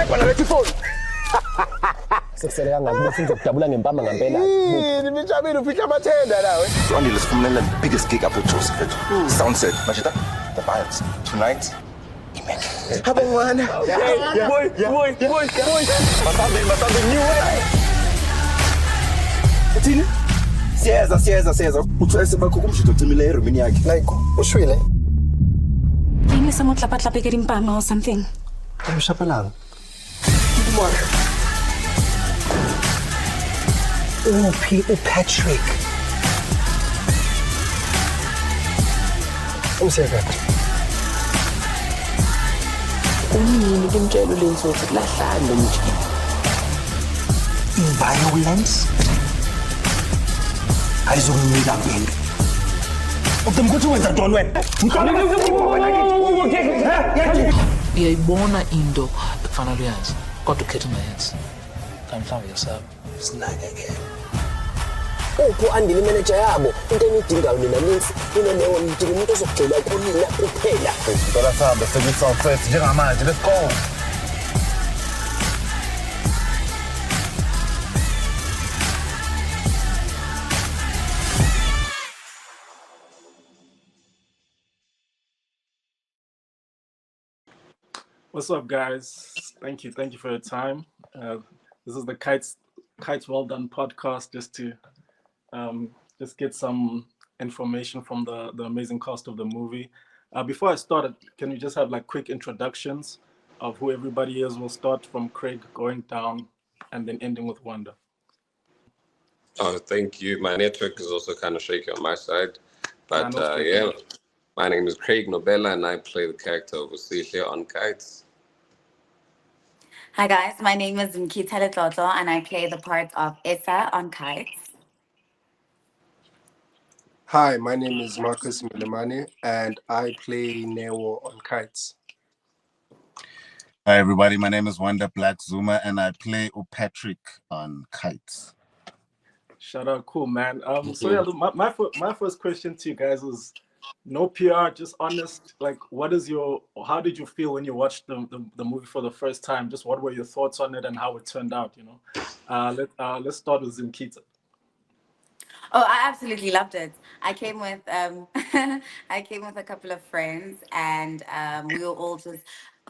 Let's phone. Sekusele kangaka bese ngizokudabula ngempama ngempela. Yini mijabile ufika amathenda nawe. Ronnie, let's come the biggest gig up with Joseph. Sound set. Machita, the vibes. Tonight, imagine. Abangwana. Boy. Masambe new way. Uthini? Siyeza. Uthwese bakho kumshito cimile erumini yakhe. Like, ushwile. Yini sa mo tlapa-tlape ka dimpama or something? Ay, shapalang. Patrick. Umseka. Umyini kumtshela lenso ukuthi lahlani lo mjini. Violence. Ayizokunika impilo. Ukumkuthi wenza ntoni wena? Uyayibona into ekufanele uyazi kodwa ukhethe ungayenzi kamhlawumbe yesaba Sinakekele. Upho andile manager yabo into enidingayo nina nisi inenewo nidinga umuntu ozogxila kunina kuphela. Ngicela sihambe sekwi-sound set njengamanje. Let's go. What's up, guys? Thank you for your time. This is the Kites Weldun podcast, just to just get some information from the amazing cast of the movie. Before I start, can we just have like quick introductions of who everybody is? We'll start from Craig going down and then ending with Wanda. Oh, thank you. My network is also kind of shaky on my side, but no yeah. My name is Craig Nobella, and I play the character of Usihle on Kites. Hi guys, my name is Mkitele Toto and I play the part of Esa on Kites. Hi, my name is Marcus Milimane and I play Newo on Kites. Hi everybody, my name is Wanda Black Zuma and I play Patrick on Kites. Shout out, cool man. So yeah, my first question to you guys is, no PR, just honest. Like, how did you feel when you watched the movie for the first time? Just what were your thoughts on it and how it turned out? You know, let's start with Zimkita. Oh, I absolutely loved it. I came with a couple of friends and we were all just.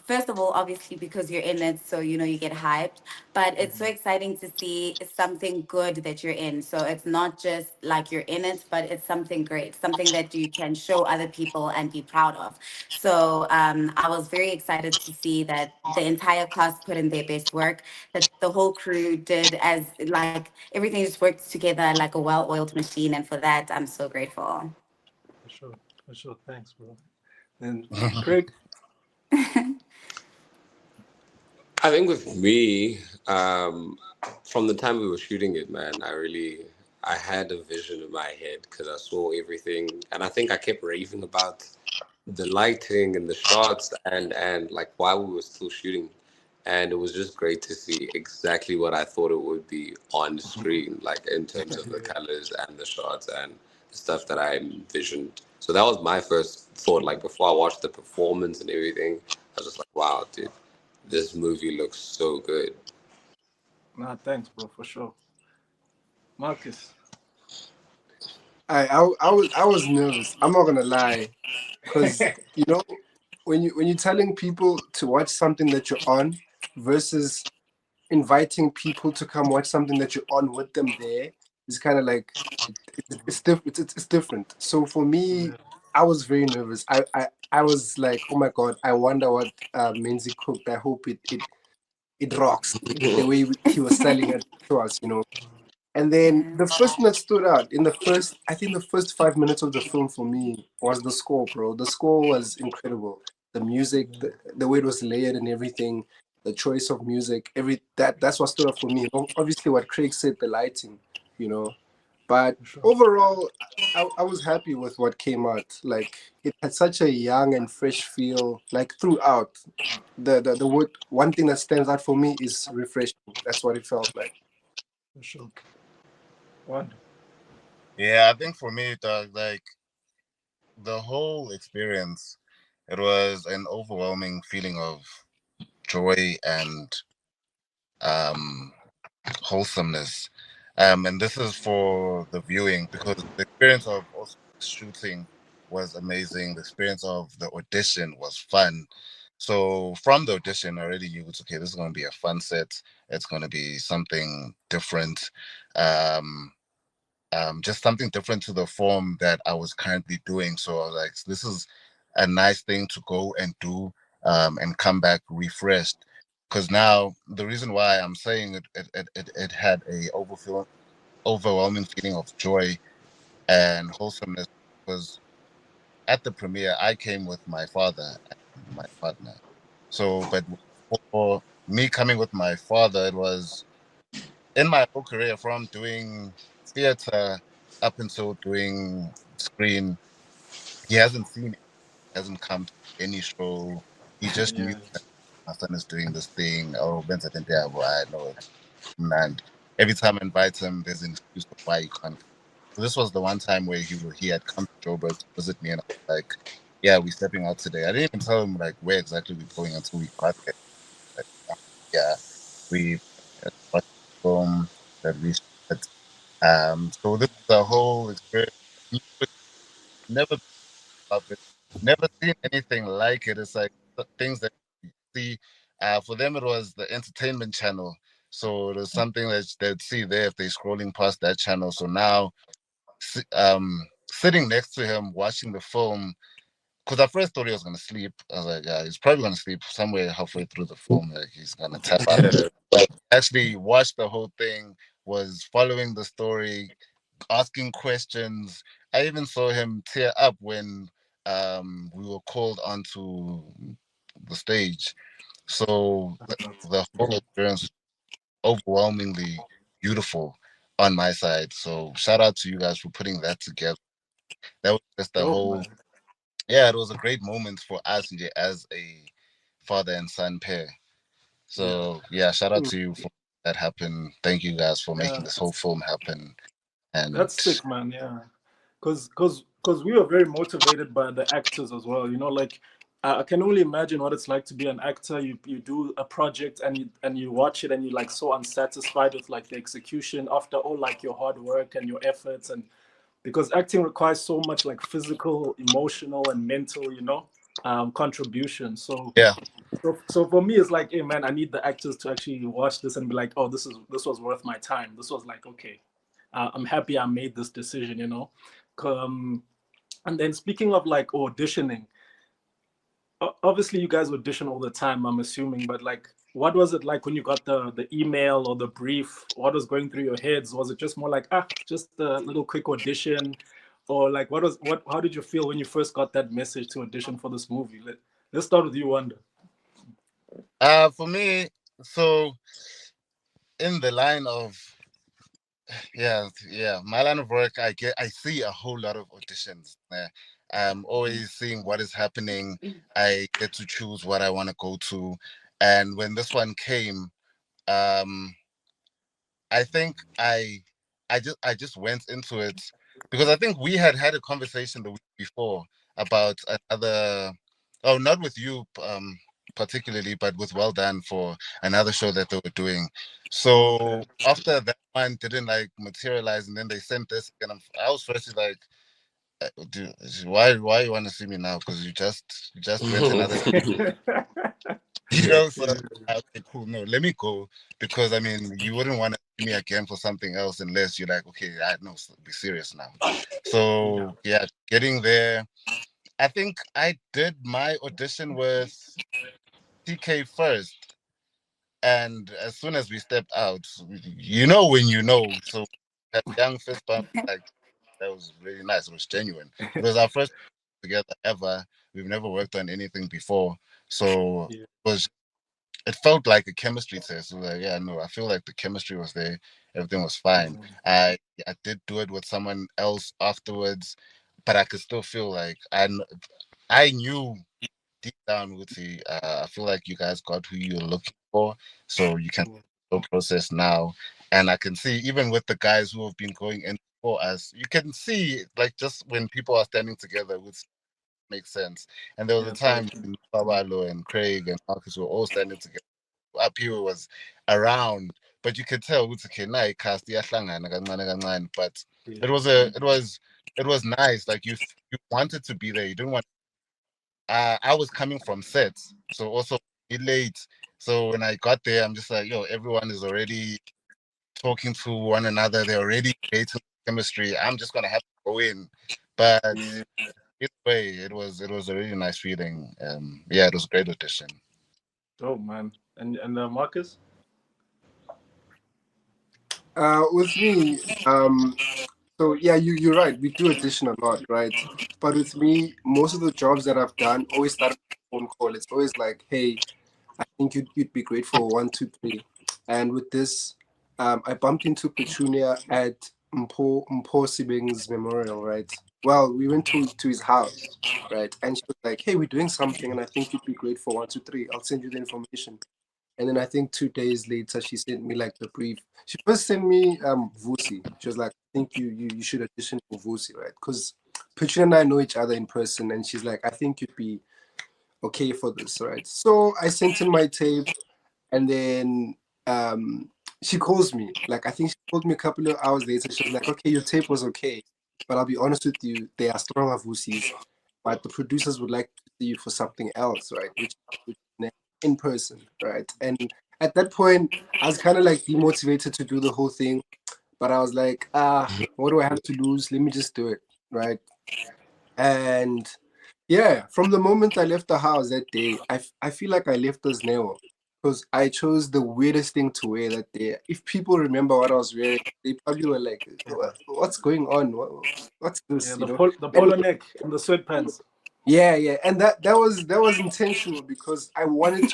First of all, obviously, because you're in it, so, you know, you get hyped. But it's so exciting to see something good that you're in. So it's not just like you're in it, but it's something great, something that you can show other people and be proud of. So I was very excited to see that the entire cast put in their best work, that the whole crew did as, like, everything just worked together like a well-oiled machine. And for that, I'm so grateful. For sure. Thanks, bro. And Craig? I think with me, from the time we were shooting it, man, I had a vision in my head because I saw everything, and I think I kept raving about the lighting and the shots and like while we were still shooting, and it was just great to see exactly what I thought it would be on screen, like in terms of the colors and the shots and the stuff that I envisioned. So that was my first thought, like before I watched the performance and everything, I was just like, wow, dude. This movie looks so good. Nah, thanks, bro, for sure. Marcus. I was nervous. I'm not gonna lie, because you know when you're telling people to watch something that you're on versus inviting people to come watch something that you're on with them there, it's kind of like it's different. So for me, I was very nervous. I was like, oh my god, I wonder what Menzi cooked. I hope it rocks the way he was selling it to us, you know. And then the first thing that stood out in the first 5 minutes of the film for me was the score, bro. The score was incredible. The music, the way it was layered and everything, the choice of music, that's what stood out for me. Obviously, what Craig said, the lighting, you know. But overall, I was happy with what came out. Like, it had such a young and fresh feel. Like throughout, the word, one thing that stands out for me is refreshing. That's what it felt like. For sure. What? Yeah, I think for me, it was like the whole experience. It was an overwhelming feeling of joy and wholesomeness. And this is for the viewing because the experience of also shooting was amazing. The experience of the audition was fun. So from the audition, I already knew it's okay. This is going to be a fun set. It's going to be something different. Um, just something different to the form that I was currently doing. So I was like, this is a nice thing to go and do and come back refreshed. Because now the reason why I'm saying it had a overwhelming feeling of joy and wholesomeness was at the premiere. I came with my father and my partner. So, but for me coming with my father, it was in my whole career from doing theater up until doing screen. He hasn't seen it, hasn't come to any show. He just knew Yeah. that my son is doing this thing. Oh, Vincent and Diabo, I know it. And every time I invite him, there's an excuse of why he can't. So this was the one time where he had come to Joburg to visit me, and I was like, "Yeah, we're stepping out today." I didn't even tell him like where exactly we're going until we got there. Like, yeah, we watched the film that we shot. So this is the whole experience. Never been of it, never seen anything like it. It's like things that you see. For them, it was the entertainment channel. So it was something that they'd see there if they're scrolling past that channel. So now, sitting next to him watching the film, because I first thought he was gonna sleep. I was like, yeah, he's probably gonna sleep somewhere halfway through the film. Like he's gonna tap out. But actually, watched the whole thing. Was following the story, asking questions. I even saw him tear up when we were called onto the stage. So the whole experience was overwhelmingly beautiful on my side. So shout out to you guys for putting that together. That was just the Dope, whole, man. yeah, it was a great moment for us as a father and son pair. Yeah. So yeah, shout out to you for that happen. Thank you guys for making Yeah. this whole film happen. And That's sick, man. Yeah, because we were very motivated by the actors as well. You know, like I can only imagine what it's like to be an actor. You do a project and you watch it and you're like so unsatisfied with like the execution after all like your hard work and your efforts, and because acting requires so much like physical, emotional, and mental, contribution. So yeah, so for me, it's like, hey man, I need the actors to actually watch this and be like, oh, this was worth my time. This was like, okay, I'm happy I made this decision. Um, and then speaking of like auditioning, obviously you guys audition all the time, I'm assuming, but like, what was it like when you got the email or the brief? What was going through your heads? Was it just more like just a little quick audition, or like what? How did you feel when you first got that message to audition for this movie? Let's start with you, Wanda. for me, so in the line of my line of work, I see a whole lot of auditions. I'm always seeing what is happening. I get to choose what I want to go to, and when this one came, um, I think I just went into it because I think we had had a conversation the week before about another, oh, not with you particularly, but with Weldun for another show that they were doing. Okay. So after that one didn't like materialize, and then they sent this, and I was firstly like, dude, why you want to see me now? Because you just went another so okay, cool. No, let me go because I mean, you wouldn't want to see me again for something else unless you're like, okay, I know, be serious now. Yeah. So yeah, getting there. I think I did my audition with TK first, and as soon as we stepped out, you know when you know. So that young fist bump, like that was really nice. It was genuine. It was our first together ever. We've never worked on anything before, so Yeah. it felt like a chemistry test. It was like, yeah, no, I feel like the chemistry was there. Everything was fine. Mhm. I did do it with someone else afterwards, but I could still feel like I knew deep down, Wuti, I feel like you guys got who you're looking for, so you can go process now. And I can see even with the guys who have been going in for us, you can see like just when people are standing together, which makes sense. And there was a Yeah, time totally. when Pablo and Craig and Marcus were all standing together up here was around, but you could tell it's okay. Now cast but it was nice. Like you wanted to be there. You didn't want. I was coming from sets, so also late. So when I got there, I'm just like, yo, everyone is already talking to one another. They're already creating chemistry. I'm just gonna have to go in. But either way, it was a really nice feeling. Yeah, it was a great audition. Oh man, and Marcus. With me, so yeah, you're right. We do audition a lot, right? But with me, most of the jobs that I've done always start with a phone call. It's always like, hey, I think you'd be great for 1, 2, 3. And with this, I bumped into Petunia at Mpo Sibing's memorial, right? Well, we went to his house, right? And she was like, hey, we're doing something, and I think you'd be great for 1, 2, 3. I'll send you the information. And then I think 2 days later, she sent me like the brief. She first sent me Vusi. She was like, I think you should audition for Vusi, right? Because Petunia and I know each other in person, and she's like, I think you'd be okay for this, right? So I sent in my tape, and then she calls me. Like, I think she called me a couple of hours later. She was like, okay, your tape was okay, but I'll be honest with you, they are stronger Vusis, but the producers would like to see you for something else, right? Which in person, right? And at that point, I was kind of like demotivated to do the whole thing, but I was like, what do I have to lose? Let me just do it, right? And yeah, from the moment I left the house that day, I feel like I left as Neo because I chose the weirdest thing to wear that day. If people remember what I was wearing, they probably were like, "What's going on? What's this?" Yeah, You know? the polo neck and the sweatpants. Yeah, and that was intentional because I wanted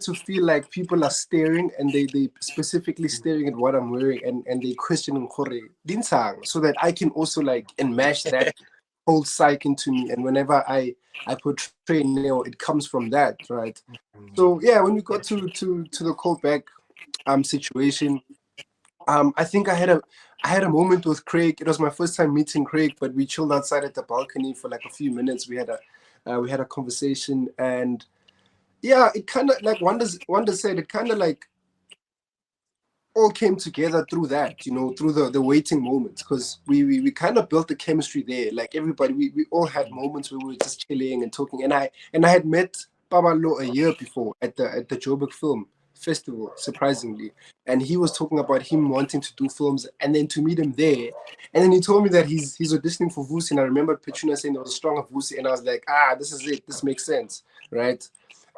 to feel like people are staring and they specifically staring at what I'm wearing and they questioning Kore Dinsang so that I can also like enmesh that whole psyche into me. And whenever I portray Neo, it comes from that, right? So yeah, when we got to the callback situation, I think I had a moment with Craig. It was my first time meeting Craig, but we chilled outside at the balcony for like a few minutes. We had a conversation, and yeah, it kind of like Wanda said, it kind of like all came together through that, through the waiting moments, because we kind of built the chemistry there. Like everybody, we all had moments where we were just chilling and talking. And I had met Babalo a year before at the Joburg Film Festival, surprisingly, and he was talking about him wanting to do films, and then to meet him there, and then he told me that he's auditioning for Vusi, and I remember Petrina saying there was a stronger Vusi, and I was like, this is it, this makes sense, right?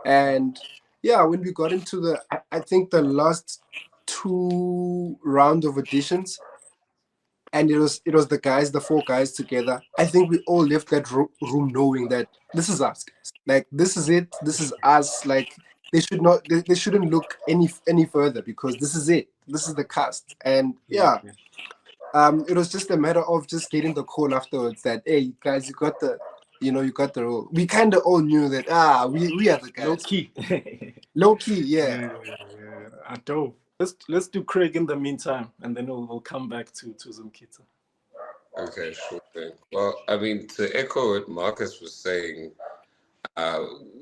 And yeah, when we got into I think the last 2 round of auditions, and it was the 4 guys together. I think we all left that room knowing that this is us, guys. Like this is it. This is us. Like they shouldn't look any further because this is it. This is the cast. And yeah, it was just a matter of just getting the call afterwards that, hey guys, you got the role. We kind of all knew that we are the guys. Low key, yeah. I do. Let's do Craig in the meantime, and then we'll come back to Zumkita. Okay, sure thing. Well, I mean, to echo what Marcus was saying,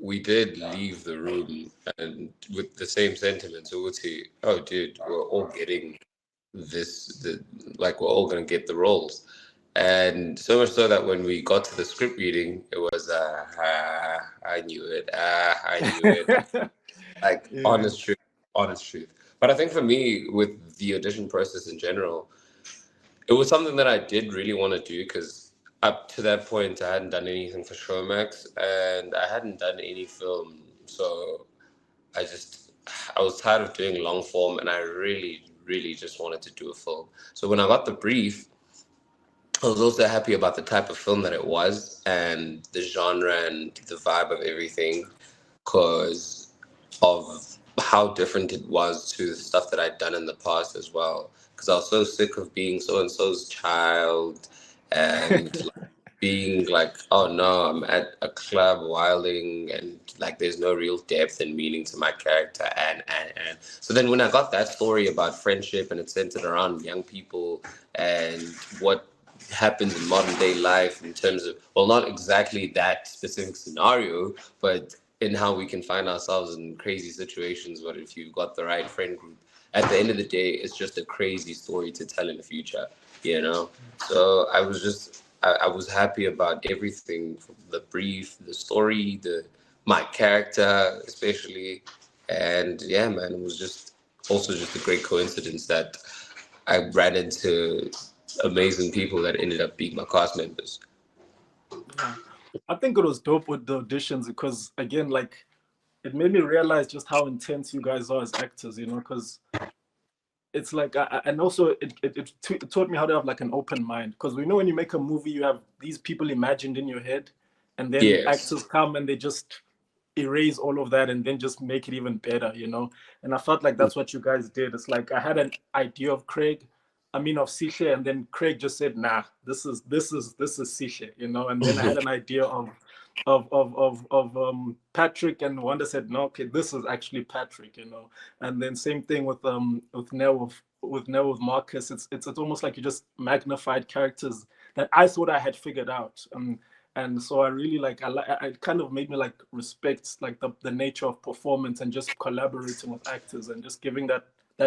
we did leave the room and with the same sentiments. So we'll see, oh, dude, we're all getting we're all gonna get the roles. And so much so that when we got to the script reading, it was I knew it. I knew it. Like honest truth. But I think for me, with the audition process in general, it was something that I did really want to do because up to that point, I hadn't done anything for SHOWMAX and I hadn't done any film. So I was tired of doing long form and I really, really just wanted to do a film. So when I got the brief, I was also happy about the type of film that it was and the genre and the vibe of everything because of how different it was to the stuff that I'd done in the past as well. Because I was so sick of being so-and-so's child and being like, oh no, I'm at a club wilding and like there's no real depth and meaning to my character and so then when I got that story about friendship and it's centered around young people and what happens in modern day life in terms of, well, not exactly that specific scenario, but in how we can find ourselves in crazy situations. But if you've got the right friend group, at the end of the day, it's just a crazy story to tell in the future, you know? So I was happy about everything, from the brief, the story, my character, especially. And yeah, man, it was just also just a great coincidence that I ran into amazing people that ended up being my cast members. Yeah. I think it was dope with the auditions because, again, like, it made me realize just how intense you guys are as actors, you know, because it's like, and also it taught me how to have like an open mind. Because we know when you make a movie, you have these people imagined in your head, and then Yes. actors come and they just erase all of that and then just make it even better, you know? And I felt like that's what you guys did. It's like I had an idea of of Sihle, and then Craig just said, nah, this is Sihle, you know? And then I had an idea of Patrick, and Wanda said, no, okay, this is actually Patrick, you know? And then same thing with Nell with Marcus. It's almost like you just magnified characters that I thought I had figured out. And so I really it kind of made me like respect like the nature of performance and just collaborating with actors and just giving that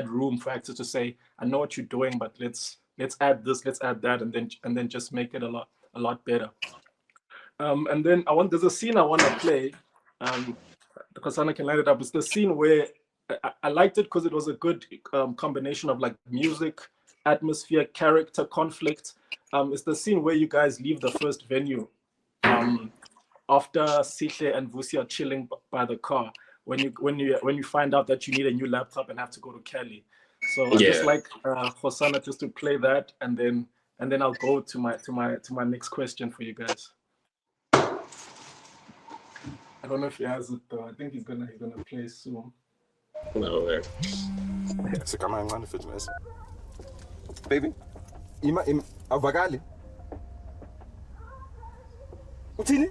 room for actors to say, I know what you're doing, but let's add this, let's add that, and then just make it a lot better. And then there's a scene I want to play, because Sana can light it up. It's the scene where I liked it because it was a good combination of like music, atmosphere, character, conflict. It's the scene where you guys leave the first venue, after Sihle and Vusi are chilling by the car, when you find out that you need a new laptop and have to go to Cali. So I just like Hosanna just to play that, and then I'll go to my next question for you guys. I don't know if he has it though. I think he's gonna play soon. No way. Baby, avakali. Uthini?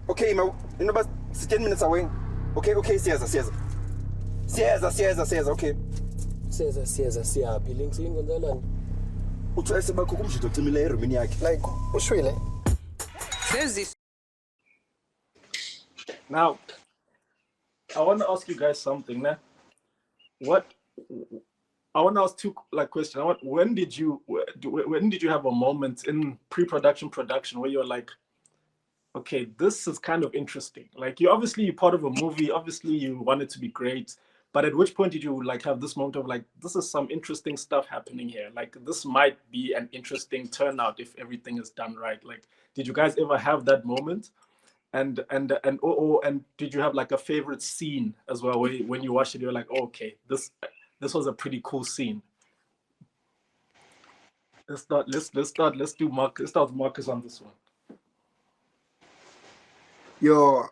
Okay, you know, but 10 minutes away. Okay, siyeza, okay. Siyaphi links ingondalani. Uthi esebakho kumjito cimile erumini yakhe. Like ushwile. Now, I want to ask you guys something, man. I want to ask two questions. When did you have a moment in pre-production, production where you're like, okay, this is kind of interesting? Like, you're part of a movie. Obviously, you want it to be great. But at which point did you like have this moment of like, this is some interesting stuff happening here? Like, this might be an interesting turnout if everything is done right. Like, did you guys ever have that moment? And did you have like a favorite scene as well, where when you watched it, you're like, oh, okay, this was a pretty cool scene? Let's start with Marcus on this one. Yo,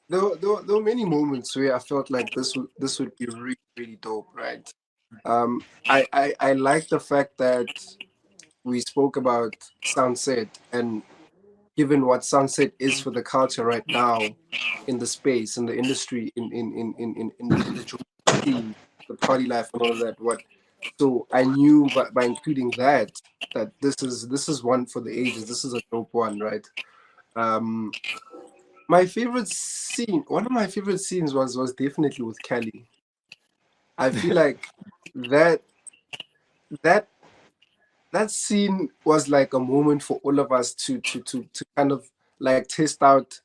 there were many moments where I felt like this would be really, really dope, right? I like the fact that we spoke about Sunset, and given what Sunset is for the culture right now, in the space, in the industry, in the scene, the party life and all of that. So I knew by including that this is one for the ages. This is a dope one, right? My favorite scene, one of my favorite scenes was definitely with Kelly. I feel like that scene was like a moment for all of us to kind of like test out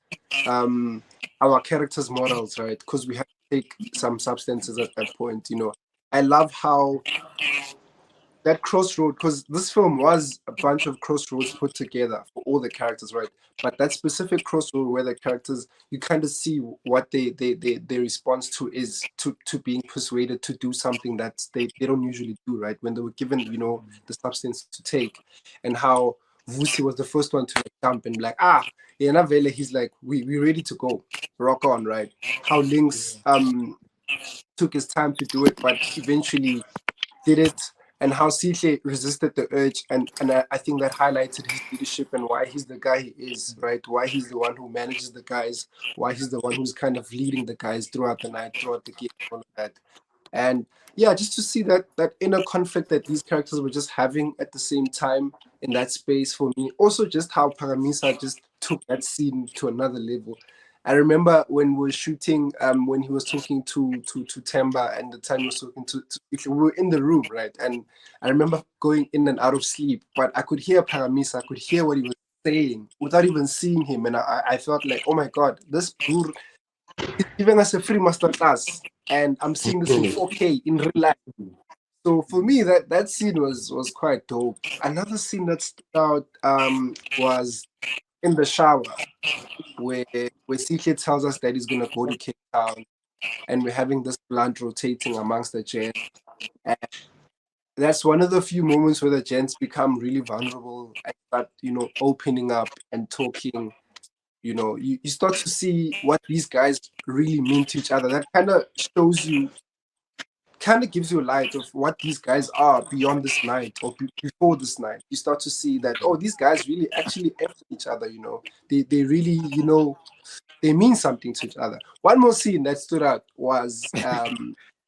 our characters' models, right? Because we had to take some substances at that point, you know. I love how that crossroad, because this film was a bunch of crossroads put together for all the characters, right? But that specific crossroad where the characters, you kind of see what their response to is to being persuaded to do something that they don't usually do, right? When they were given, you know, the substance to take, and how Vusi was the first one to like jump and be like, he's like, we're ready to go, rock on, right? How Lynx took his time to do it, but eventually did it, and how Sihle resisted the urge, and I think that highlighted his leadership and why he's the guy he is, right? Why he's the one who manages the guys, why he's the one who's kind of leading the guys throughout the night, throughout the game, all of that. And yeah, just to see that inner conflict that these characters were just having at the same time in that space for me. Also, just how Paramisa just took that scene to another level. I remember when we were shooting, when he was talking to Temba, and the time he was talking to we were in the room, right? And I remember going in and out of sleep, but I could hear Paramisa, I could hear what he was saying without even seeing him, and I felt like, oh my god, this Bur is giving us a free masterclass, and I'm seeing this in 4K in real life. So for me, that scene was quite dope. Another scene that stood out was in the shower where CK tells us that he's gonna go to Cape Town, and we're having this blunt rotating amongst the gents. And that's one of the few moments where the gents become really vulnerable and start, opening up and talking. You start to see what these guys really mean to each other. That kind of gives you a light of what these guys are beyond this night or before this night. You start to see that, oh, these guys really actually empty each other. They really, they mean something to each other. One more scene that stood out was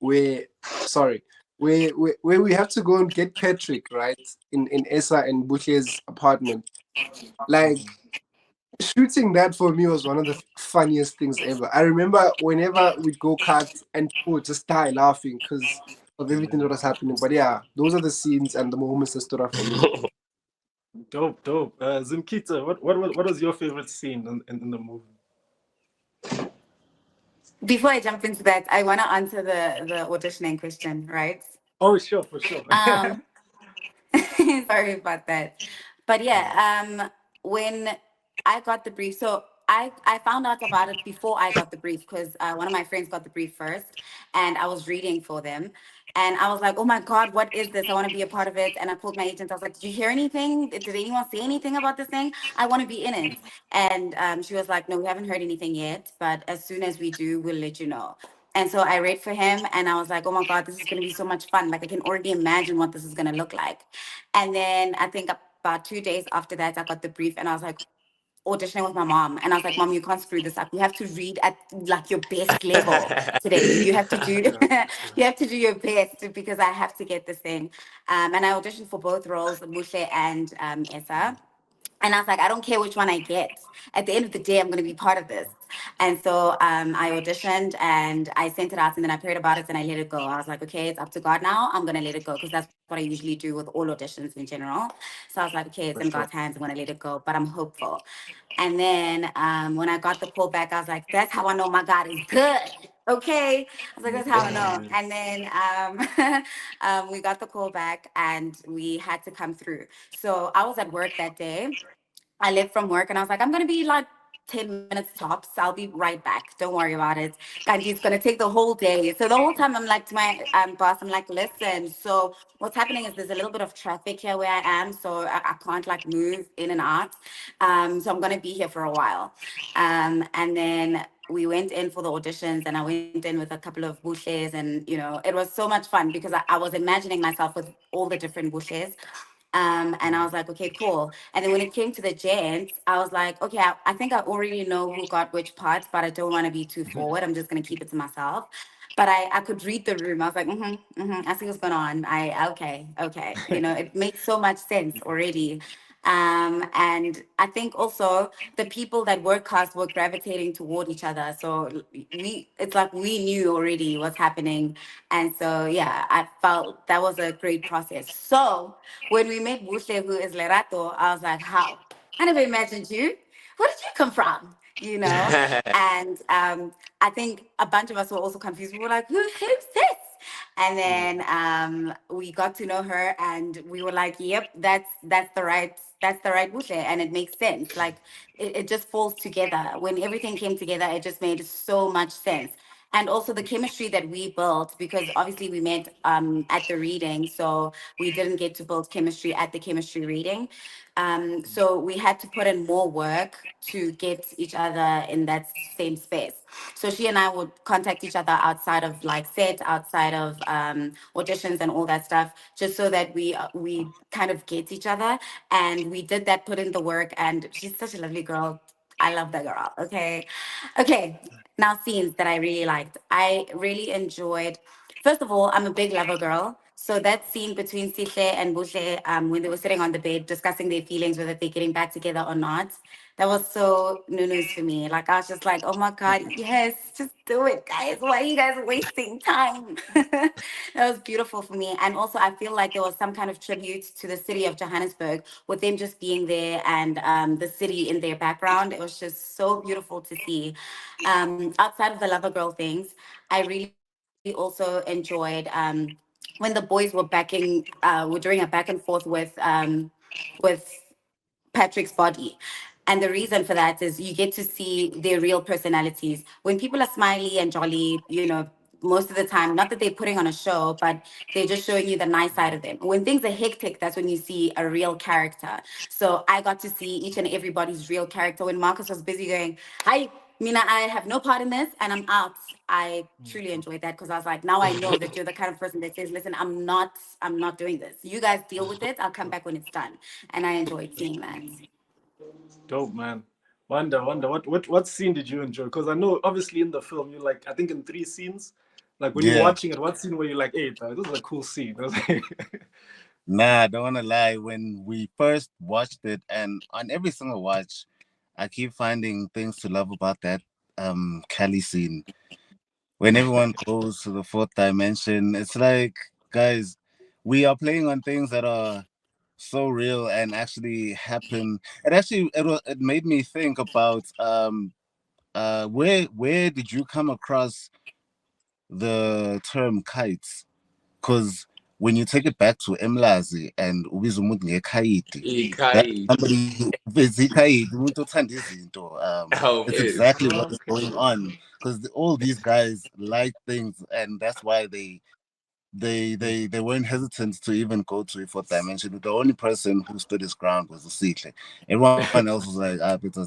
where sorry where we have to go and get Patrick, right, in Esa and Buche's apartment. Like, shooting that for me was one of the funniest things ever. I remember whenever we'd go cut and people would just die laughing because of everything that was happening. But yeah, those are the scenes and the moments that stood out for me. Dope. Zimkita, what was your favorite scene in the movie? Before I jump into that, I want to answer the auditioning question, right? Oh, sure, for sure. Sorry about that. But yeah, when I got the brief, so I found out about it before I got the brief because one of my friends got the brief first, and I was reading for them. And I was like, oh my God, what is this? I want to be a part of it. And I called my agent. I was like, did you hear anything? Did anyone say anything about this thing? I want to be in it. And she was like, no, we haven't heard anything yet. But as soon as we do, we'll let you know. And so I read for him and I was like, oh my God, this is going to be so much fun. Like, I can already imagine what this is going to look like. And then I think about 2 days after that, I got the brief and I was like, auditioning with my mom. And I was like, Mom, you can't screw this up. You have to read at like your best level today. You have to do you have to do your best because I have to get this thing. And I auditioned for both roles, Mushe and Esa. And I was like, I don't care which one I get. At the end of the day, I'm going to be part of this. And so I auditioned and I sent it out and then I prayed about it and I let it go. I was like, okay, it's up to God now. I'm going to let it go because that's what I usually do with all auditions in general. So I was like, okay, it's in God's hands. I'm going to let it go, but I'm hopeful. And then when I got the call back, I was like, that's how I know my God is good. Okay. I was like, that's how I know. And then we got the call back and we had to come through. So I was at work that day. I left from work and I was like, I'm going to be like 10 minutes tops. I'll be right back. Don't worry about it. And it's going to take the whole day. So the whole time I'm like to my boss, I'm like, listen, so what's happening is there's a little bit of traffic here where I am. So I can't like move in and out. So I'm going to be here for a while. And then we went in for the auditions and I went in with a couple of bouchers and, it was so much fun because I was imagining myself with all the different bouchers. And I was like, okay, cool. And then when it came to the gents, I was like, okay, I think I already know who got which parts, but I don't want to be too forward. I'm just going to keep it to myself. But I could read the room. I was like, I see what's going on. Okay. It makes so much sense already. And I think also the people that were cast were gravitating toward each other. So it's like we knew already what's happening. And so, yeah, I felt that was a great process. So when we met Bushe, who is Lerato, I was like, how? I never imagined you. Where did you come from? And I think a bunch of us were also confused. We were like, who's this? And then we got to know her and we were like, yep, that's the right Bushe. And it makes sense. Like it just falls together. When everything came together, it just made so much sense. And also the chemistry that we built, because obviously we met at the reading, so we didn't get to build chemistry at the chemistry reading. So we had to put in more work to get each other in that same space. So she and I would contact each other outside of like set, outside of auditions and all that stuff, just so that we kind of get each other. And we did that, put in the work, and she's such a lovely girl. I love that girl. Okay. Now scenes that I really liked. I really enjoyed First of all, I'm a big lover girl. So that scene between Sihle and Bushle, when they were sitting on the bed discussing their feelings, whether they're getting back together or not, that was so news for me. Like I was just like, oh my God, yes, just do it, guys. Why are you guys wasting time? That was beautiful for me. And also I feel like there was some kind of tribute to the city of Johannesburg with them just being there and the city in their background. It was just so beautiful to see. Outside of the lover girl things, I really also enjoyed when the boys were doing a back and forth with Patrick's body. And the reason for that is you get to see their real personalities. When people are smiley and jolly, most of the time, not that they're putting on a show, but they're just showing you the nice side of them. When things are hectic, that's when you see a real character. So I got to see each and everybody's real character. When Marcus was busy going, hi, Mina, I have no part in this and I'm out. I truly enjoyed that because I was like, now I know that you're the kind of person that says, listen, I'm not doing this. You guys deal with it. I'll come back when it's done. And I enjoyed seeing that. Dope, man. Wonder, what scene did you enjoy? Because I know, obviously, in the film, you like, I think in 3 scenes, like when you're Yeah. watching it, what scene were you like, hey, this is a cool scene? I was like, Nah, I don't want to lie. When we first watched it, and on every single watch, I keep finding things to love about that Cali scene. When everyone goes to the fourth dimension, it's like, guys, we are playing on things that are so real and actually happen. It made me think about where did you come across the term kites? Because when you take it back to Emlazi and ubiza umuntu ngekhayidi, that Ikai. somebody who is ikhayidi, umuntu othanda izinto. Oh, It's it. exactly what is going on because all these guys like things, and that's why they weren't hesitant to even go to a fourth dimension. The only person who stood his ground was Usihle. Everyone else was like, ah, Peter,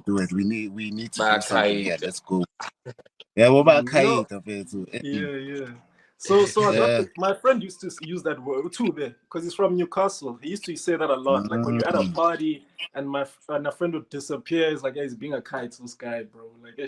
do it. We need to do something here. Bakait. Let's go. Yeah, what about you know, Kaita, Peter? yeah. So I got Yeah. my friend used to use that word too there because he's from Newcastle. He used to say that a lot. Like when you're at a Mm. party and a friend would disappear, it's like, yeah, he's being a kite, this guy, bro. Like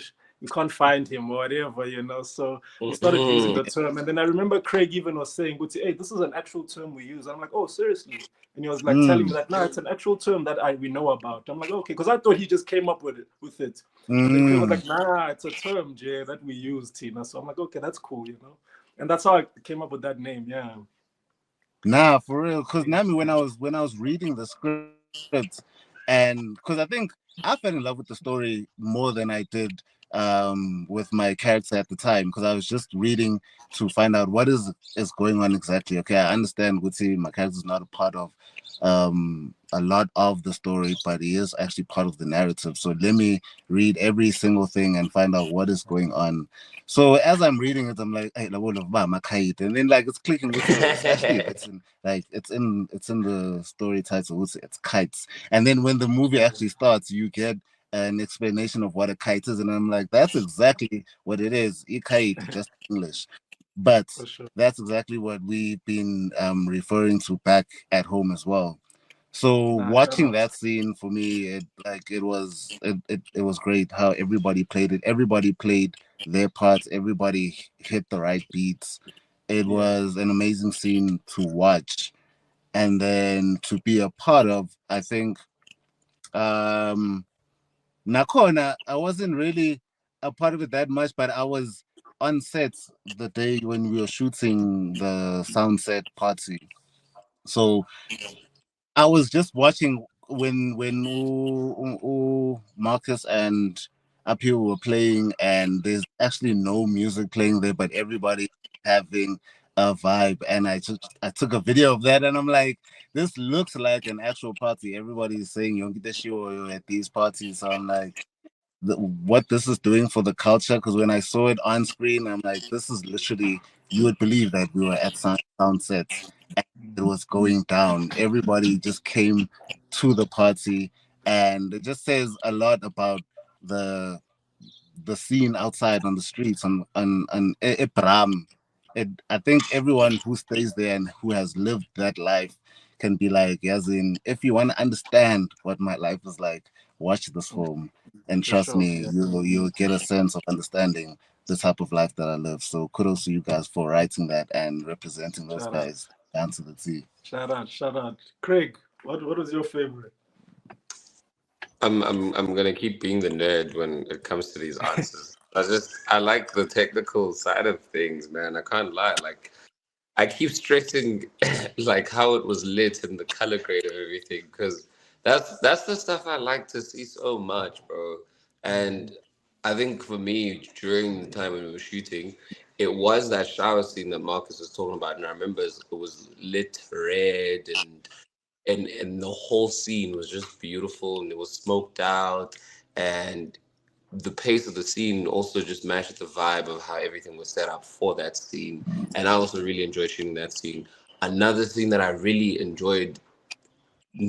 you can't find him or whatever. So he started using the term, and then I remember Craig even was saying, "Hey, this is an actual term we use." I'm like, "Oh, seriously?" And he was like telling me Mm. that, "No, it's an actual term that we know about." I'm like, "Okay," because I thought he just came up with it. And then Craig was Mm. like, "Nah, it's a term, Jay, that we use, Tina." So I'm like, "Okay, that's cool." And that's how I came up with that name. Yeah. Nah, for real. Because Nami, when I was reading the script, and because I think I fell in love with the story more than I did with my character at the time. Because I was just reading to find out what is going on exactly. Okay, I understand Guti, my character is not a part of a lot of the story, but he is actually part of the narrative. So let me read every single thing and find out what is going on. So as I'm reading it, I'm like, hey, la whole of Makait. And then like it's clicking with it's actually it's in the story title, it's kites. And then when the movie actually starts, you get an explanation of what a kite is, and I'm like, that's exactly what it is. A kite, just English. But For sure. that's exactly what we've been referring to back at home as well. So Nah, shout watching out. that scene for me, it was great how everybody played it. Everybody played their parts. Everybody hit the right beats. It Yeah. was an amazing scene to watch, and then to be a part of. I think Nakona, I wasn't really a part of it that much, but I was on set the day when we were shooting the sound set party. So I was just watching when Marcus and Apio were playing, and there's actually no music playing there, but everybody having a vibe. And I took a video of that, and I'm like, this looks like an actual party. Everybody's saying Yonkiteshio at these parties. So I'm like, what this is doing for the culture. Because when I saw it on screen, I'm like, this is literally, you would believe that we were at sound sets and it was going down. Everybody just came to the party, and it just says a lot about the the scene outside on the streets on Bram. I think everyone who stays there and who has lived that life can be like, as in, if you want to understand what my life is like, watch this film, and For trust sure. me, you'll get a sense of understanding the type of life that I live. So kudos to you guys for writing that and representing those Shout out. guys down to the T. Shout out. Shout out. Craig, what was your favorite? I'm gonna keep being the nerd when it comes to these answers. I like the technical side of things, man. I can't lie. Like I keep stressing like how it was lit and the color grade of everything because that's the stuff I like to see so much, bro. And I think for me during the time when we were shooting, it was that shower scene that Marcus was talking about, and I remember it was lit red and the whole scene was just beautiful and it was smoked out and the pace of the scene also just matched the vibe of how everything was set up for that scene. And I also really enjoyed shooting that scene. Another thing that I really enjoyed,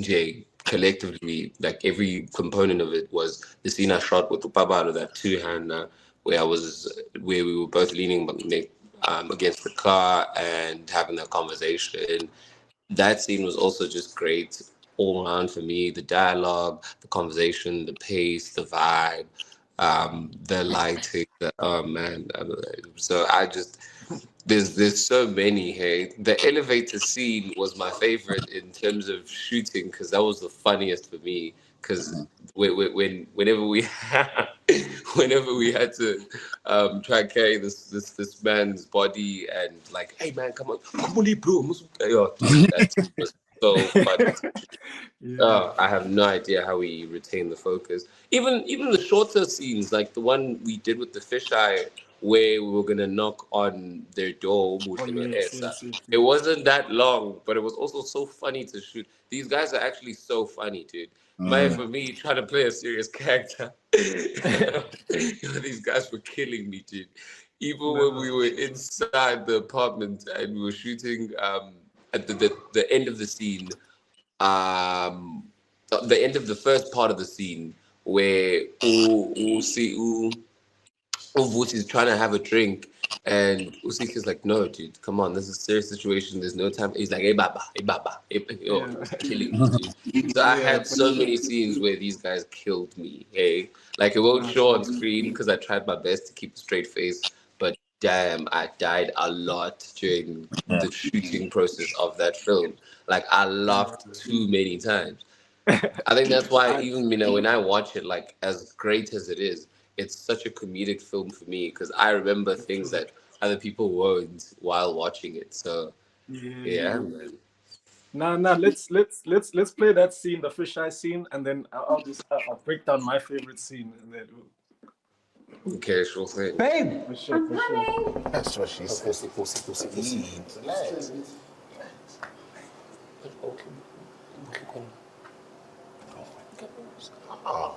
Jay, collectively, like every component of it, was the scene I shot with Upabalo, that two-hander, where we were both leaning against the car and having that conversation. That scene was also just great all around for me. The dialogue, the conversation, the pace, the vibe, the lighting. Oh man! So I just there's so many. Hey, the elevator scene was my favorite in terms of shooting because that was the funniest for me. Because whenever we whenever we had to try and carry this man's body and like, hey man, come on, bro, dude, that was so funny. Yeah. I have no idea how we retain the focus. Even the shorter scenes, like the one we did with the fisheye, where we were gonna knock on their door. Oh, yes. It wasn't that long, but it was also so funny to shoot. These guys are actually so funny, dude. Man, for me, trying to play a serious character, these guys were killing me, dude. Even when we were inside the apartment and we were shooting at the end of the scene, the end of the first part of the scene where Vuti is trying to have a drink, and Usik is like, "No, dude, come on, this is a serious situation. There's no time." He's like, "Hey, Baba, yo," it was killing me, dude. So I had so many scenes where these guys killed me. Hey, like it won't show on screen because I tried my best to keep a straight face, but damn, I died a lot during the shooting process of that film. Like I laughed too many times. I think that's why even when I watch it, like as great as it is, it's such a comedic film for me because I remember things that other people won't while watching it. So yeah, man. Now, let's play that scene, the fisheye scene, and then I'll break down my favorite scene. And then Okay, sure thing. Babe! for sure. That's what she said. Relax.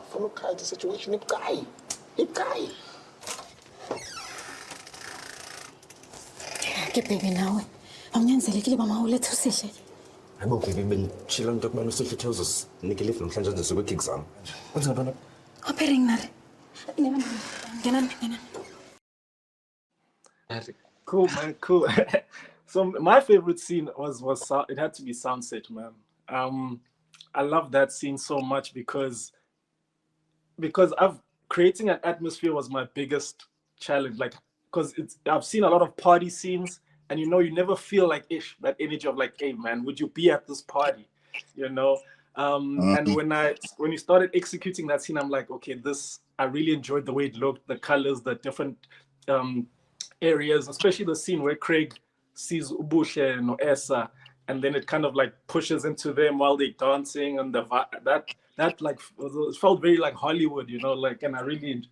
Follow the situation, hip guy. Ke baby nawe. Awunyanzelekile uba mawulethe usihle. Hayibo baby bengitshila into yokuba usihle uzosinika ilift namhlanje ndizobe kwigigs zami. Kwenza ntona? Opering nare. Ngenani. Cool, man. Cool. So my favorite scene was it had to be Sunset, man. I love that scene so much because creating an atmosphere was my biggest challenge. Like, because I've seen a lot of party scenes, and you never feel like that energy of like, hey man, would you be at this party? And when you started executing that scene, I'm like, okay, I really enjoyed the way it looked, the colors, the different areas, especially the scene where Craig sees Ubushe and Essa, and then it kind of like pushes into them while they're dancing, and that like it felt very like Hollywood, like, and I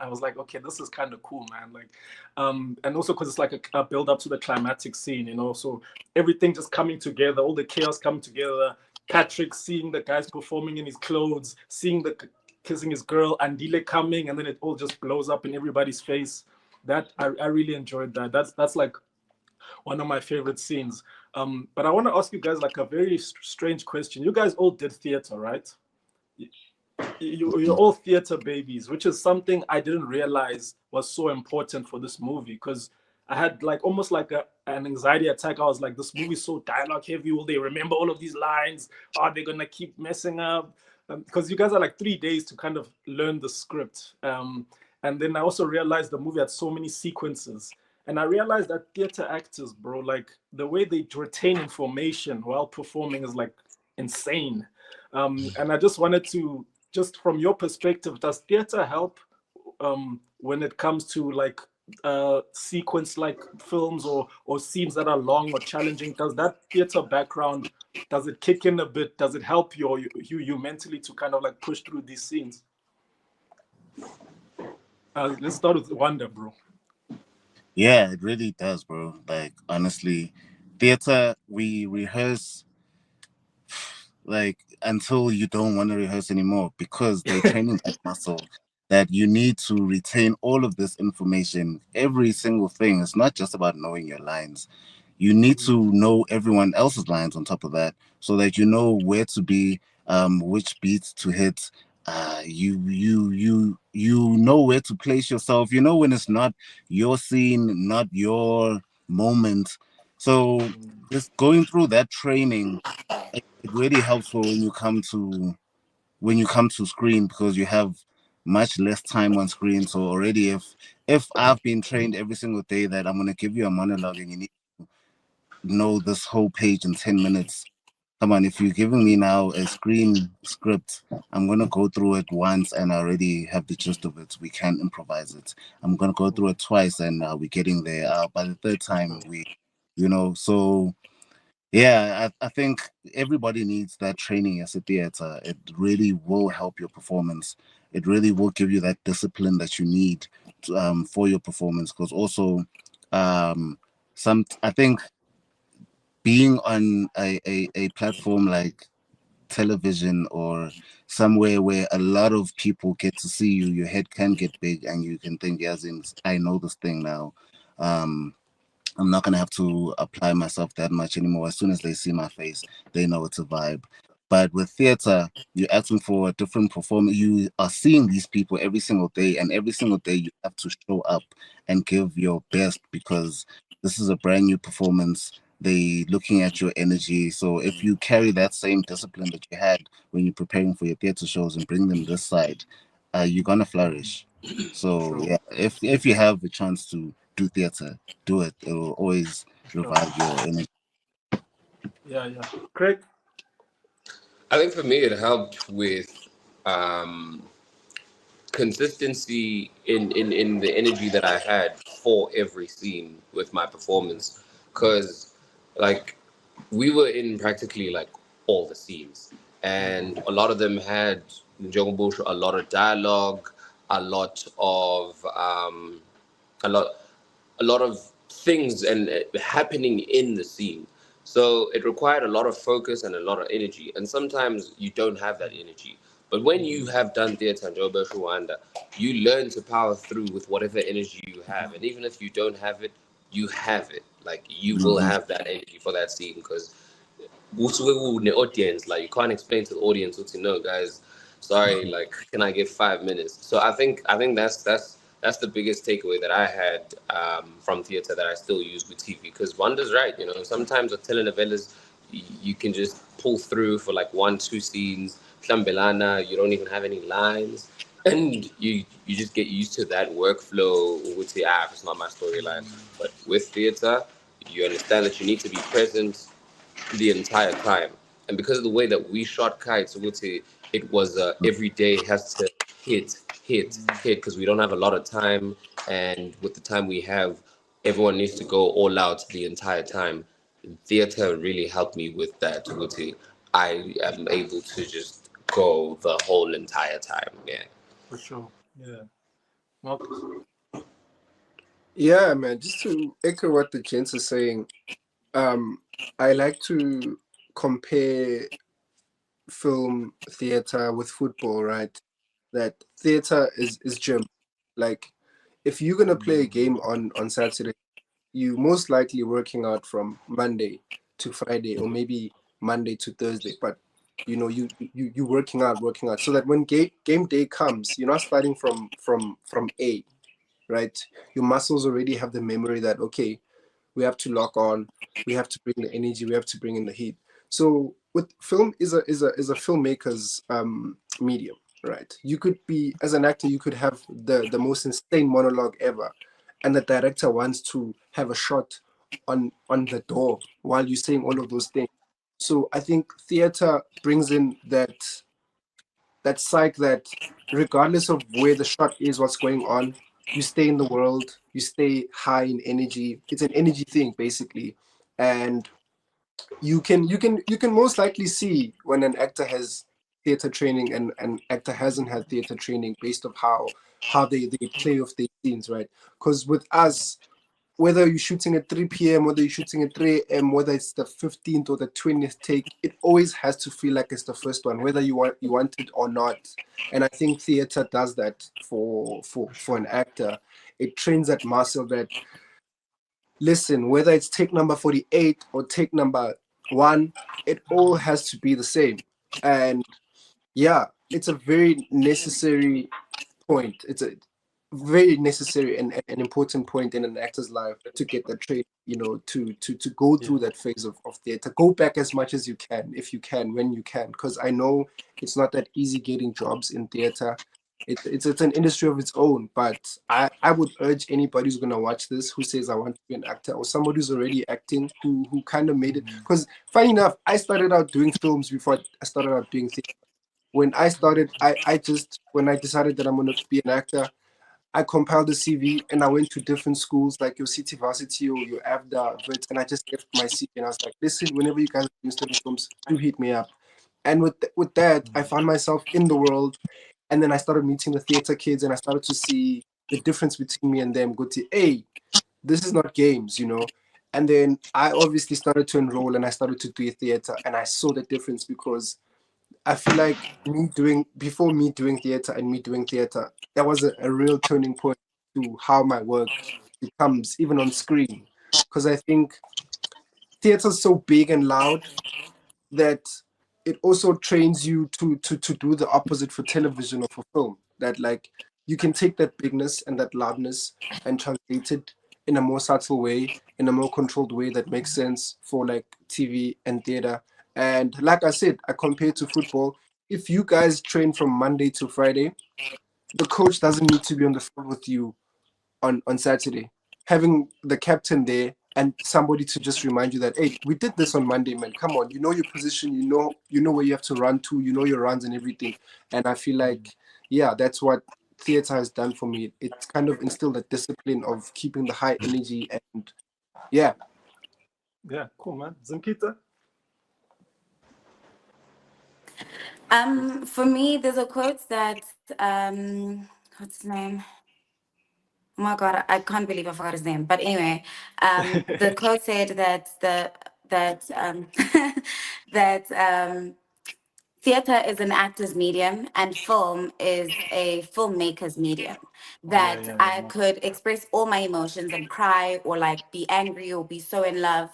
was like, okay, this is kind of cool, man. Like, and also because it's like a build up to the climatic scene, so everything just coming together, all the chaos coming together. Patrick seeing the guys performing in his clothes, seeing the kissing his girl, Andile coming, and then it all just blows up in everybody's face. That I really enjoyed that. That's like one of my favorite scenes. But I want to ask you guys like a very strange question. You guys all did theater, right? You're all theater babies, which is something I didn't realize was so important for this movie, because I had like almost like an anxiety attack. I was like, this movie's so dialogue heavy. Will they remember all of these lines? Are they gonna keep messing up? because you guys are like 3 days to kind of learn the script. And then I also realized the movie had so many sequences. And I realized that theater actors, bro, like the way they retain information while performing is like insane. And I just wanted to, just from your perspective, does theater help when it comes to like sequence like films or scenes that are long or challenging? Does that theater background, does it kick in a bit? Does it help you mentally to kind of like push through these scenes? Let's start with Wanda, bro. Yeah, it really does, bro. Like honestly, theater we rehearse like until you don't want to rehearse anymore because they're training that muscle that you need to retain all of this information, every single thing. It's not just about knowing your lines. You need to know everyone else's lines on top of that so that you know where to be, which beats to hit. You know where to place yourself. You know when it's not your scene, not your moment. So just going through that training, it really helps for when you come to screen because you have much less time on screen. So already if I've been trained every single day that I'm gonna give you a monologue and you need to know this whole page in 10 minutes. Come on, if you're giving me now a screen script, I'm gonna go through it once and I already have the gist of it. We can improvise it. I'm gonna go through it twice and we're getting there. By the third time so yeah, I think everybody needs that training as a theater. It really will help your performance. It really will give you that discipline that you need for your performance. Because also, I think being on a platform like television or somewhere where a lot of people get to see you, your head can get big and you can think, yes, I know this thing now. Um, I'm not gonna have to apply myself that much anymore. As soon as they see my face, they know it's a vibe. But with theater, you're acting for a different performance. You are seeing these people every single day, and every single day you have to show up and give your best because this is a brand new performance. They looking at your energy. So if you carry that same discipline that you had when you're preparing for your theater shows and bring them this side, you're gonna flourish. So Sure. yeah, if you have the chance to do theater, do it. It will always Sure. revive your energy. Yeah. Craig? I think for me, it helped with um, consistency in the energy that I had for every scene with my performance. Because, like, we were in practically like all the scenes, and a lot of them had a lot of dialogue, a lot of a lot a lot of things and happening in the scene. So it required a lot of focus and a lot of energy. And sometimes you don't have that energy. But when you have done theatre and Joburg Rwanda, you learn to power through with whatever energy you have. And even if you don't have it, you have it. Like you will Mhm. have that energy for that scene because the audience, like you can't explain to the audience what to know, guys. Sorry, like can I get 5 minutes? So I think that's the biggest takeaway that I had from theater that I still use with TV. Because Wanda's right, sometimes with telenovelas, you can just pull through for like 1, 2 scenes. Flambelana, you don't even have any lines, and you just get used to that workflow. With the it's not my storyline, but with theater, you understand that you need to be present the entire time. And because of the way that we shot kites, I would say it was every day has to hit, because we don't have a lot of time. And with the time we have, everyone needs to go all out the entire time. Theater really helped me with that. I would say I am able to just go the whole entire time. Yeah. For sure. Yeah. Marcus? Yeah, man. Just to echo what the gents are saying, I like to compare film theater with football, right? That theater is gym. Like, if you're gonna play a game on Saturday, you most likely working out from Monday to Friday, or maybe Monday to Thursday. But you working out, so that when game day comes, you're not starting from A, right? Your muscles already have the memory that, okay, we have to lock on, we have to bring the energy, we have to bring in the heat. So with film is a filmmaker's medium, right? You could be, as an actor, you could have the most insane monologue ever, and the director wants to have a shot on the door while you're saying all of those things. So I think theater brings in that psych that regardless of where the shot is, what's going on, you stay in the world, you stay high in energy. It's an energy thing basically, and you can most likely see when an actor has theater training and an actor hasn't had theater training based of how they play off their scenes, right? Because with us, whether you're shooting at 3 p.m., whether you're shooting at 3 a.m., whether it's the 15th or the 20th take, it always has to feel like it's the first one, whether you want it or not. And I think theater does that for an actor. It trains that muscle that, listen, whether it's take number 48 or take number 1, it all has to be the same. And yeah, it's a very necessary point. It's a very necessary and an important point in an actor's life to get that training, to go through that phase of theater. Go back as much as you can, if you can, when you can, because I know it's not that easy getting jobs in theater. It's an industry of its own, but I would urge anybody who's going to watch this who says I want to be an actor, or somebody who's already acting, who kind of made it. Because funny enough, I started out doing films before I started out doing theater. When I started, when I decided that I'm going to be an actor, I compiled a CV and I went to different schools like your City Varsity or your AVDA, Wits, and I just left my CV and I was like, listen, whenever you guys are doing study films, do hit me up. And with that, I found myself in the world, and then I started meeting the theater kids, and I started to see the difference between me and them. Go to, hey, this is not games. And then I obviously started to enroll, and I started to do theater, and I saw the difference because I feel like before me doing theater and me doing theater, that was a real turning point to how my work becomes, even on screen. Because I think theater's so big and loud that it also trains you to do the opposite for television or for film. That, like, you can take that bigness and that loudness and translate it in a more subtle way, in a more controlled way that makes sense for like TV and theater. And like I said, I compare to football. If you guys train from Monday to Friday, the coach doesn't need to be on the field with you on Saturday. Having the captain there and somebody to just remind you that, hey, we did this on Monday, man. Come on, you know your position, you know where you have to run to, you know your runs and everything. And I feel like, yeah, that's what theater has done for me. It's kind of instilled a discipline of keeping the high energy, and yeah. Yeah, cool, man. Zimkita? For me, there's a quote that what's his name? Oh my god, I can't believe I forgot his name. But anyway, the quote said that theater is an actor's medium and film is a filmmaker's medium. That I could express all my emotions and cry or like be angry or be so in love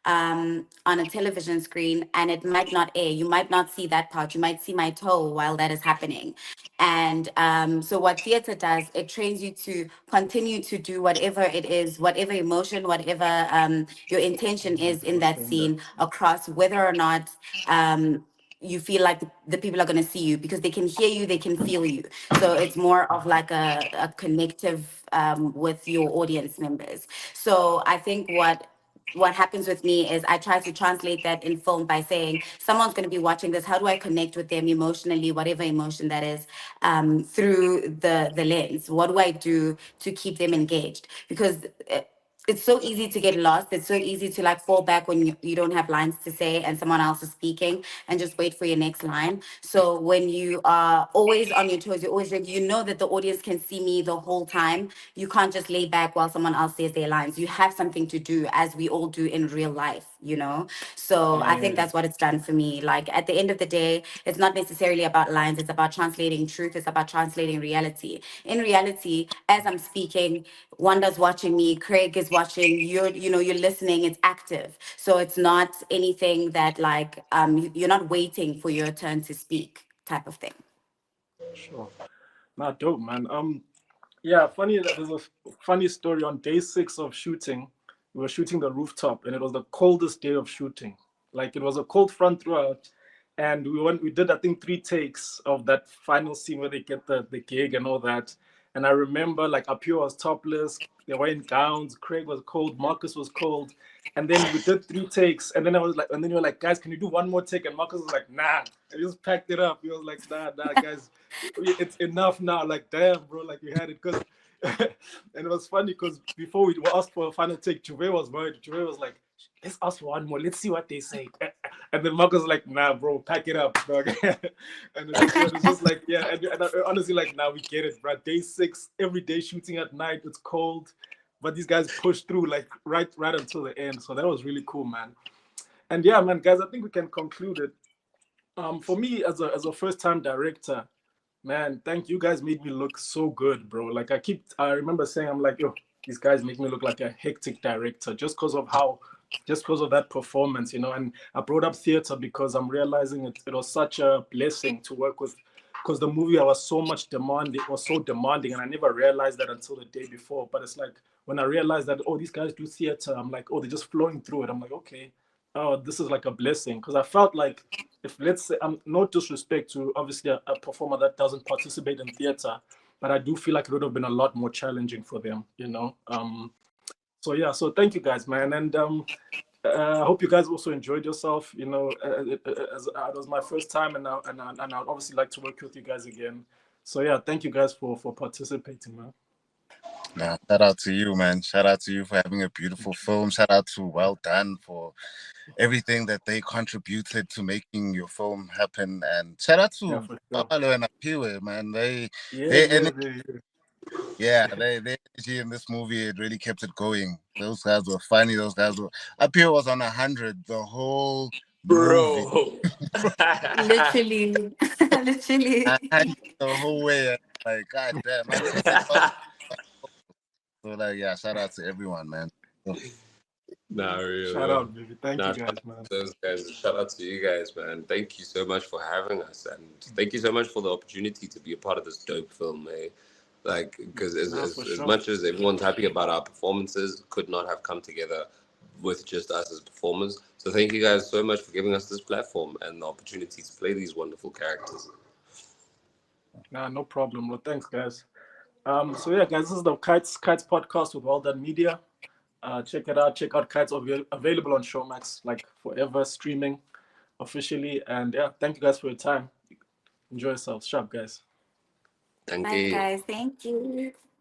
on a television screen, and it might not air. You might not see that part. You might see my toe while that is happening. And so what theater does, it trains you to continue to do whatever it is, whatever emotion, whatever your intention is in that scene across, whether or not you feel like the people are going to see you, because they can hear you, they can feel you. So it's more of like a connective with your audience members. So I think what happens with me is I try to translate that in film by saying, someone's going to be watching this. How do I connect with them emotionally, whatever emotion that is, through the lens? What do I do to keep them engaged? Because it's so easy to get lost. It's so easy to like fall back when you don't have lines to say and someone else is speaking, and just wait for your next line. So when you are always on your toes, you're always ready, you know that the audience can see me the whole time. You can't just lay back while someone else says their lines. You have something to do, as we all do in real life. So I think that's what it's done for me. Like at the end of the day, it's not necessarily about lines. It's about translating truth. It's about translating reality. In reality, as I'm speaking, Wanda's watching me, Craig is watching, you're listening, it's active. So it's not anything that like you're not waiting for your turn to speak type of thing. Sure. Not dope, man. Yeah, funny that there's a funny story on day 6 of shooting. We were shooting the rooftop, and it was the coldest day of shooting. Like it was a cold front throughout. And we did I think 3 takes of that final scene where they get the gig and all that. And I remember like Apio was topless, they were in gowns, Craig was cold, Marcus was cold. And then we did 3 takes, and then I was like, and then you were like, guys, can you do one more take? And Marcus was like, nah. I just packed it up. He was like, nah, guys, it's enough now. Like, damn, bro, like we had it because, and it was funny because before we were asked for a final take, Juve was worried. Juve was like, let's ask for one more. Let's see what they say. And then Marcus was like, nah, bro, pack it up, dog. And it's just like, yeah. And I, honestly, like, now we get it, bro. Day 6, every day shooting at night. It's cold, but these guys pushed through like right until the end. So that was really cool, man. And yeah, man, guys, I think we can conclude it. For me as a first time director, man, thank you guys made me look so good, bro. Like I remember saying, I'm like, yo, these guys make me look like a hectic director just because of that performance, you know. And I brought up theater because I'm realizing it was such a blessing to work with, because the movie I was so much demanding, it was so demanding, and I never realized that until the day before. But it's like when I realized that, oh, these guys do theater, I'm like, oh, they're just flowing through it. I'm like, okay, oh, this is like a blessing, because I felt like, if let's say, I'm no disrespect to obviously a performer that doesn't participate in theater, but I do feel like it would have been a lot more challenging for them, you know. So yeah, so thank you guys, man, and I hope you guys also enjoyed yourself. You know, it was my first time, and I'd obviously like to work with you guys again. So yeah, thank you guys for participating, man. Nah, shout out to you, man. Shout out to you for having a beautiful film. Shout out to Weldun for everything that they contributed to making your film happen. And shout out Yeah, to for sure. Paulo and Apiwe, man. Their energy in this movie, it really kept it going. Those guys were funny. Apiwe was on 100 the whole movie. Bro. Literally. Literally. 100 the whole way. Like, god damn, I never said Paulo. So like, yeah, shout out to everyone, man. Nah, real. Shout out, baby. Thank you Shout guys, out man. to those guys. Shout out to you guys, man. Thank you so much for having us, and thank you so much for the opportunity to be a part of this dope film, eh? Like, because as Sure. much as everyone's happy about our performances, could not have come together with just us as performers. So thank you guys so much for giving us this platform and the opportunity to play these wonderful characters. Nah, no problem. Well, thanks, guys. So yeah, guys, this is the Kites podcast with Weldun Media. Check it out. Check out Kites, available on SHOWMAX, like forever, streaming officially. And yeah, thank you guys for your time. Enjoy yourselves. Sharp, guys. Thank Bye, you. guys. Thank you.